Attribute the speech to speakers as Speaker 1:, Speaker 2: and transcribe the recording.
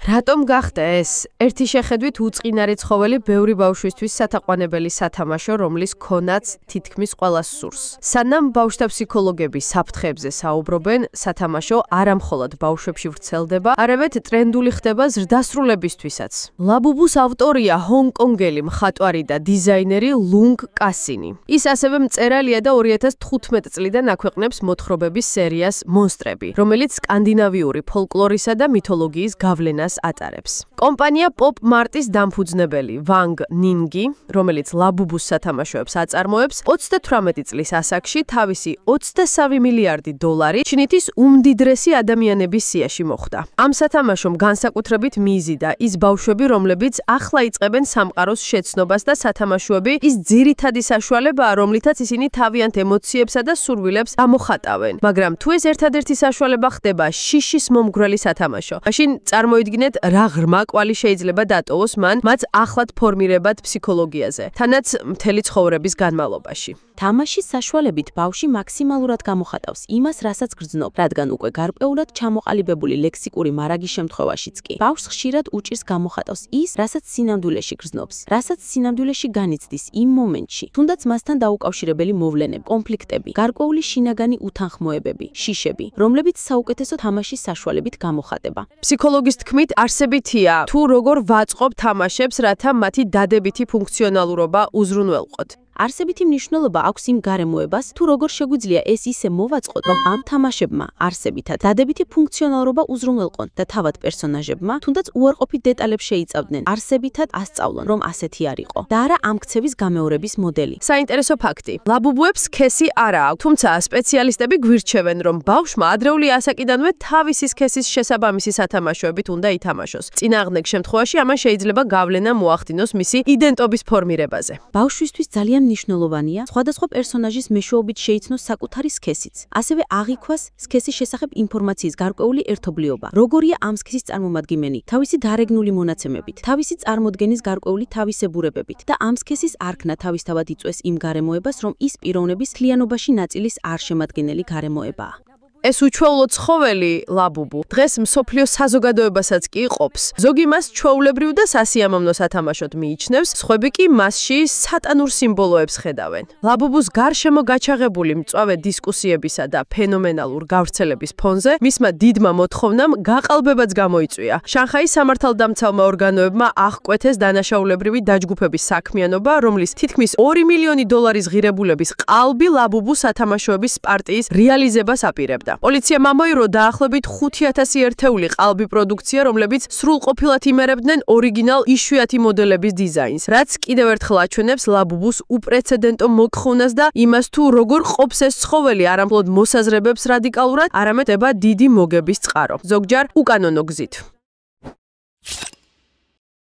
Speaker 1: რატომ გახდა ეს? ერთი შეხედვით უწყინარი ცხოველი ბევრი ბავშვისთვის სათაყვანებელი სათამაშო, რომლის ქონაც თითქმის ყველას სურს. სანამ ბავშვთა ფსიქოლოგები საფრთხეებზე საუბრობენ, სათამაშო არამხოლოდ ბავშვებში ვრცელდება, არამედ ტრენდული ხდება ზრდასრულებისთვისაც. ლაბუბუს ავტორია ჰონკონგელი მხატვარი და დიზაინერი ლუნგ კასინი. ის ასევე მწერალია და 2015 წლიდან აქვეყნებს მოთხრობების სერიას მონსტრები, რომელიც სკანდინავიური ფოლკლორისა და მითოლოგიის გავლენას ატარებს. კომპანია Pop Mart-ის დამფუძნებელი ვანგ ნინგი, რომელიც ლაბუბუს სათამაშოებს აწარმოებს, 38 წლის ასაკში თავისი 23 მილიარდი დოლარი ჩინეთის უმდიდრესი ადამიანების სიაში მოხვდა. ამ სათამაშომ განსაკუთრებით მიზიდა ის ბავშვები, რომლებიც ახლა იწყებენ სამყაროს შეცნობას და სათამაშოები ის ძირითადი საშუალებაა, რომლითაც ისინი თავიანთ ემოციებსა და სურვილებს ამოხატავენ. მაგრამ თუ ეს ერთადერთი საშუალება ხდება შიშის მომგვრელი სათამაშო, მაშინ წარმოიდგინეთ, რა ღრმა კვალი შეიძლება დატოვოს მან მათ ახლად ფორმირებად ფსიქოლოგიაზე, თანაც მთელი ცხოვრების განმავლობაში.
Speaker 2: თამაშის საშუალებით ბავშვი მაქსიმალურად გამოხატავს იმას, რასაც გრძნობ, რადგან უკვე გარკვეულად ჩამოყალიბებული ლექსიკური მარაგის შემთხვევაშიც კი. ბავშვს ხშირად უჭირს გამოხატავს ის, რასაც სინამდვილეში გრძნობს, რასაც სინამდვილეში განიცდის იმ მომენტში, თუნდაც მასთან დაუკავშირებელი მოვლენები, კონფლიქტები, გარკვეული შინაგანი უთანხმოებები, შიშები, რომლებიც საუკეთესო თამაშის საშუალებით გამოხატება.
Speaker 1: ფსიქოლოგის თქმით, არსებითია, თუ როგორ ვაწყობ თამაშებს, რათა მათი დადებითი ფუნქციონალურობა უზრუნველყოთ.
Speaker 2: არსებითი მნიშვნელობა აქვს იმ გარემოებას, თუ როგორ შეგვიძლია ეს ისე მოვაწყოთ, რომ ამ თამაშებმა არსებითად დადებითი ფუნქციონალურობა უზრუნველყონ და თავად პერსონაჟებმა, თუნდაც უარყოფით დეტალებს შეიცავდნენ, არსებითად ასწავლონ, რომ ასეთი არ იყო და არა ამ ქცევის გამეორების მოდელი.
Speaker 1: საინტერესო ფაქტი. ლაბუბუებს სქესი არა აქვს, თუმცა სპეციალისტები გვირჩევენ, რომ ბავშვმა ადრეული ასაკიდანვე თავისი სქესის შესაბამისი სათამაშოებით უნდა ითამაშოს. წინააღმდეგ შემთხვევაში ამან შეიძლება გავლენა მოახდინოს მისი იდენტობის ფორმირებაზე.
Speaker 2: ბავშვისთვის ძალიან მნიშვნელოვანია სხვადასხვა პერსონაჟის მეშვეობით შეიცნოს საკუთარი სქესიც. ასევე აღიქვას სქესის შესახებ ინფორმაციის გარკვეული ერთობლიობა. როგორია ამ სქესის წარმომადგენელი, თავისი დარეგნული მონაცემებით, თავისი წარმოდგენის გარკვეული თავისებურებებით და ამ სქესის არქნა თავისთავად იწვევს იმ გარემოებას, რომ ის პიროვნების მთლიანობაში ნაწილის არ შემადგენელი გარემოებაა.
Speaker 1: ეს უჩვეულო ცხოველი, ლაბუბუ, დღეს მსოფლიო საზოგადოებასაც კი ყოფს. ზოგი მას ჩვეულებრივ და სასიამოვნო სათამაშოდ მიიჩნევს, სხვები კი მასში სატანურ სიმბოლოებს ხედავენ. ლაბუბუს გარშემო გაჩაღებული მწვავე დისკუსიებისა და ფენომენალურ გავრცელების ფონზე მისმა დიდმა მოთხოვნამ გაყალბებაც გამოიწვია. შანხაის სამართალდამცავმა ორგანოებმა აღკვეთეს დანაშაულებრივი დაჯგუფების საქმიანობა, რომლის თითქმის 2 მილიონი დოლარის ღირებულების ყალბი ლაბუბუს სათამაშოების პარტიის რეალიზებას აპირებდა. პოლიციამ ამოიღო დაახლოებით 5,000 ერთეული ყალბი პროდუქცია, რომლებიც სრულყოფილად იმერებდნენ ორიგინალ იშვიათი მოდელების დიზაინს, რაც კიდევ ერთხელ აჩვენებს ლაბუბუს უპრეცედენტო მოთხოვნას და იმას, თუ როგორ ყოფს ეს ცხოველი არამხოლოდ მოსაზრებებს რადიკალურად, არამედ ება დიდი მოგების წყარო, ზოგჯერ უკანონო გზით.